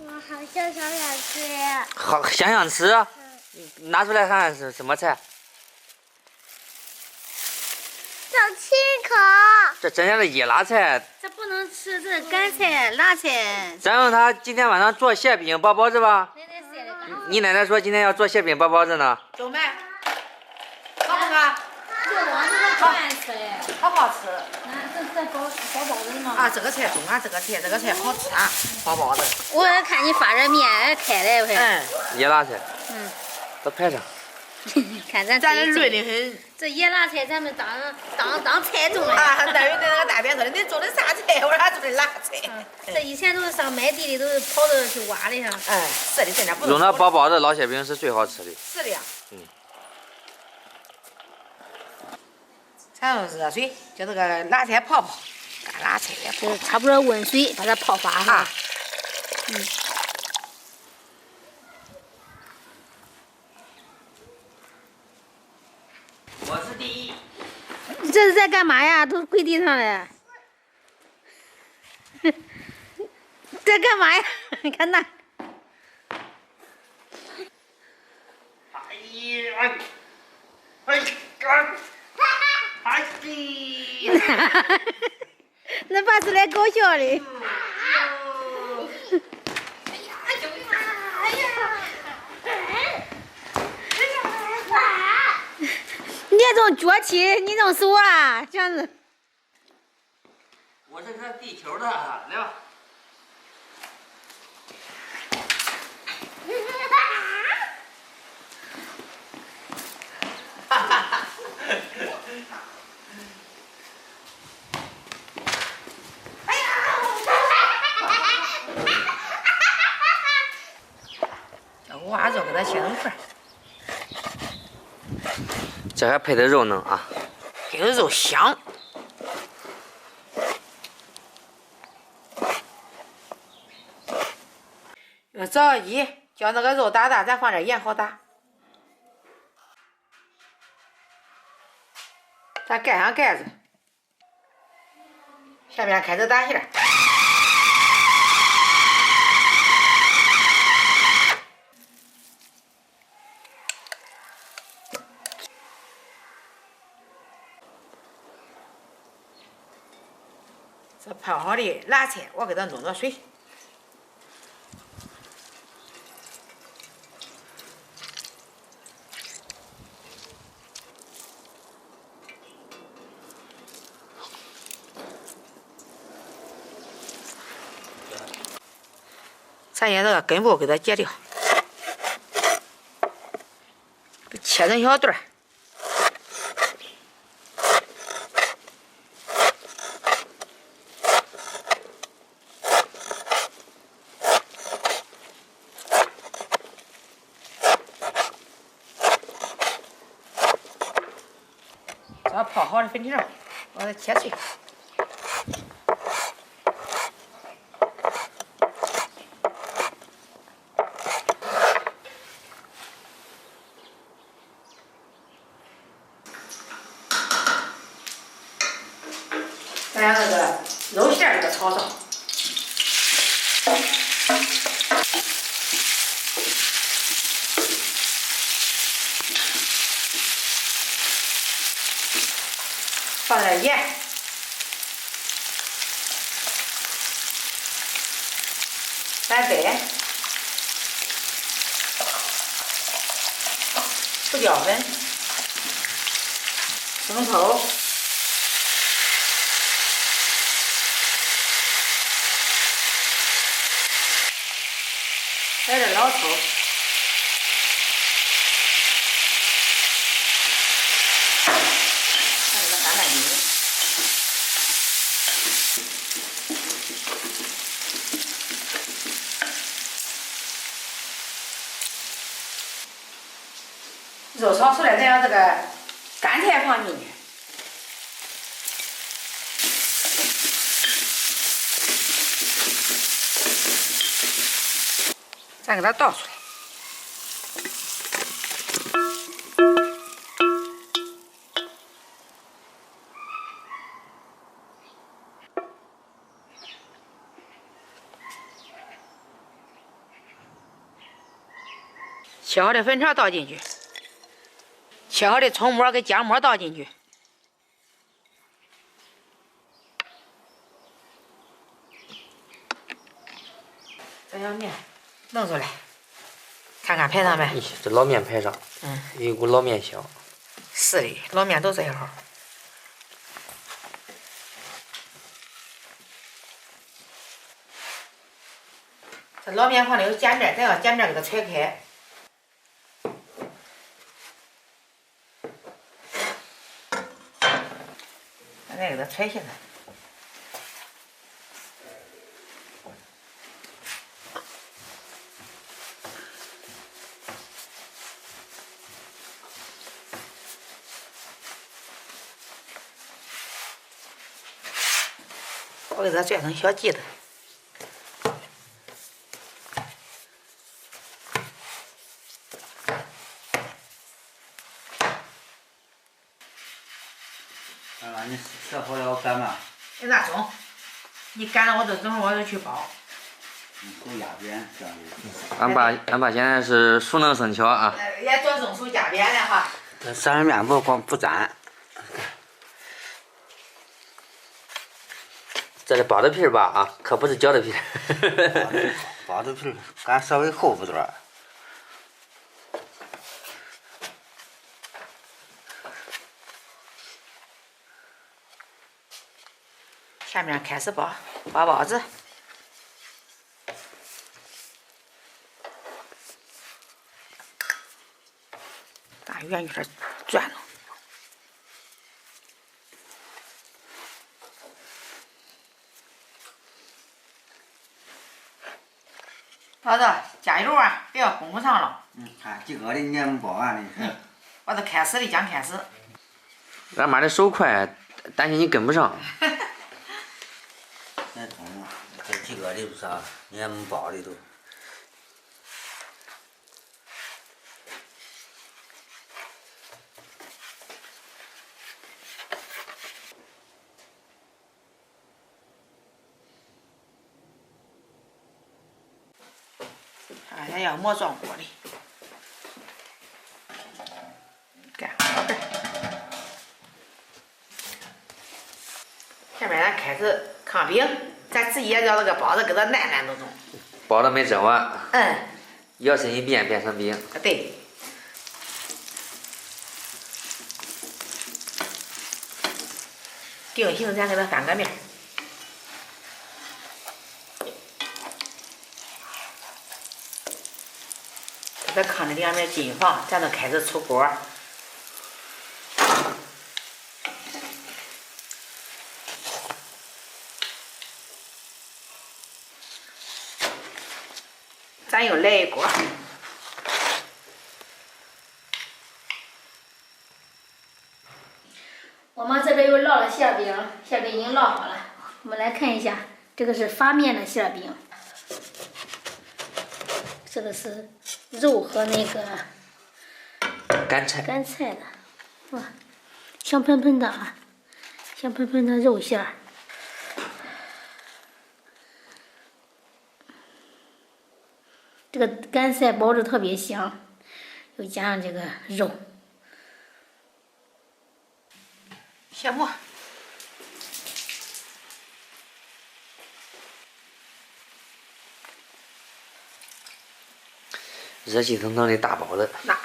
我好像想吃。好，想吃。拿出来看看是什么菜？小七口。这真正的野辣菜。这不能吃，这是干菜、辣菜。咱用它今天晚上做馅饼包包子吧。奶奶晒的。你奶奶说今天要做馅饼包包子呢。走没？好不好？这我这个好爱吃哎。好不好吃？这包包子嘛。啊，这个菜中啊，这个菜好吃啊，包包子。我看你发这面开了快。野辣菜。嗯。都拍上。看咱这润的很。这野辣菜咱们当菜种了。啊，那有那个大边说的，你做的啥菜？我说俺做的辣菜。这以前都是上麦地里，都是跑到去挖的上。是的，真的不。用它包包子、烙馅饼是最好吃的。是的呀。咱用热水叫这个辣菜泡泡，干辣菜也泡。差不多温水把它泡发哈。我是第一。你这是在干嘛呀？都跪地上了。在干嘛呀？你看那。哎呀！哎呀！哎呀！那爸是来搞笑的。你这种脚气，你弄死我了，这样子。我是看地球的，来吧。挖肉给它切成块。这还配的肉呢啊！配的肉香。用枣衣叫那个肉打大，咱放点盐好打。咱盖上盖子，下面开始打馅儿。这泡好的辣菜，我给它弄到水。咱先这个根部给它截掉，切成小段儿。这泡好的粉条，我给它切碎。咱让那个肉馅儿给它炒上。放点盐，三白，胡椒粉，生抽，来点老抽。橄榄油，肉炒出来，咱让这个干菜放进去，咱给它倒出来。切好的粉肠倒进去，切好的葱末跟姜末倒进去。这小面弄出来，看看排上没？咦，这老面排上，有一股老面香。是的，老面都这样。这老面放里有碱面，咱要碱面给它揣开。咱再给它揣起来。我给它拽成小鸡蛋。你切好了干嘛？你拿蒸，你干了我就等会我就去包。手压扁这样的。俺爸现在是熟能生巧啊。也做蒸手压扁了哈。这三仁面不粘。这是包的皮儿吧啊，可不是饺子皮儿。包的皮儿，干稍微厚不多。下面开始包包子。大圆圈转了。包子加油啊！不要供不上了。看几个的你也没包完的。我都开始的将开始。俺妈的手快，担心你跟不上。那中了，这几个的不啥，你也没包的都。俺要磨撞锅的，干好的。下面咱开始炕饼，咱直接叫那个包子给它烂烂都中。包子没蒸完。嗯。摇身一变变成饼。对。定型咱给它翻个面。在炕的两面进房，咱就开始出锅。咱又来一锅。我们这边又烙了馅饼，馅饼已经烙好了。我们来看一下，这个是发面的馅饼，这个是肉和那个干菜的，哇，香喷喷的啊，香喷喷的肉馅儿。这个干菜包着特别香，又加上这个肉。现磨。热气腾腾的大包子。那。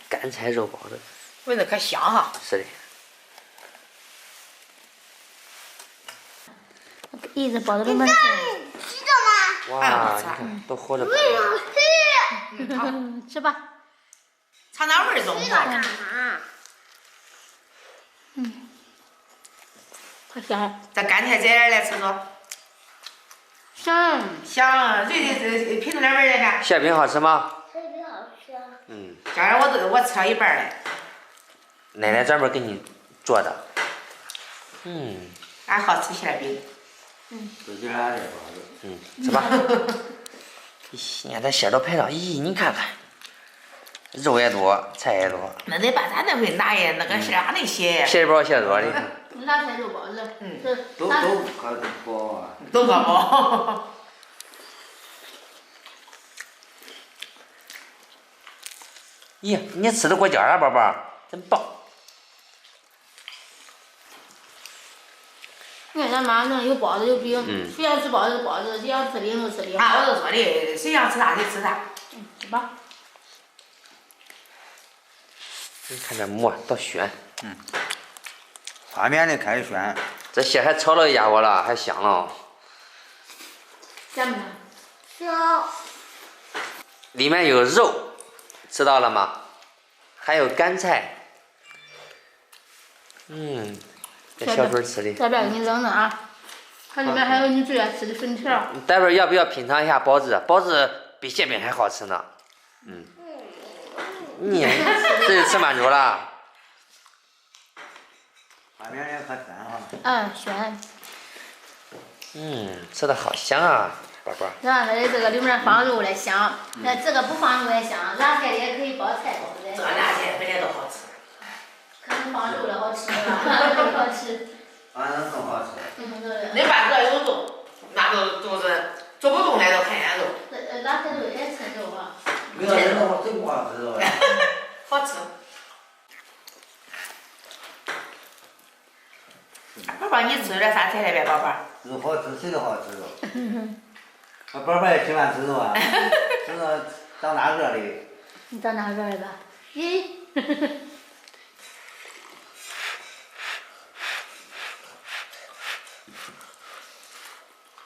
干菜肉包子。闻着可香哈。是的。一直包的慢慢吃着吗？哇，你看都活着。好，吃吧。尝尝味儿中不？干嘛？可香。这干菜摘来吃着。香。香，对，品出点味儿来看。馅饼好吃吗？馅饼好吃。刚才我吃了一半嘞。奶奶专门给你做的。俺好吃馅饼。都叫俺这包子。吃吧。咦，你看这馅都排上，咦，你看看，肉也多，菜也多。那得把咱那回拿呀，那个馅还能写。馅包馅多的。辣菜肉包子。都可包啊。都可包。咦，你吃的果酱啊，宝宝，真棒！你看咱妈那有包子有饼，嗯谁要吃包子就包子，谁要吃饼就吃饼。俺儿子说的，谁想吃啥就吃啥。吃吧。你看这馍多暄，发面的开暄。这蟹还炒了一家伙了，还香了。香不香？香。里面有肉，知道了吗？还有干菜。这小嘴吃的。这边给你扔着啊，它里面还有你最爱吃的粉条。待会儿要不要品尝一下包子？包子比馅饼还好吃呢。你这是吃满足了。发面的可暄哈。暄。吃的好香啊，宝宝。然后这个里面放肉来香，那这个不放肉也香，辣菜的也可以包菜包的。这个辣菜本来都好吃。可能放肉的好吃吧，更好吃。反正更好吃。恁爸这有肉，那都是做不动那都看见肉。辣菜都爱吃肉啊。没有人我真不好吃肉。好吃。宝宝，你吃点啥菜来呗，宝宝？肉好吃，谁都好吃肉。我宝宝也喜欢吃肉啊，吃肉长大个的。你长哪个儿吧？咦。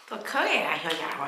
多可爱啊，小家伙！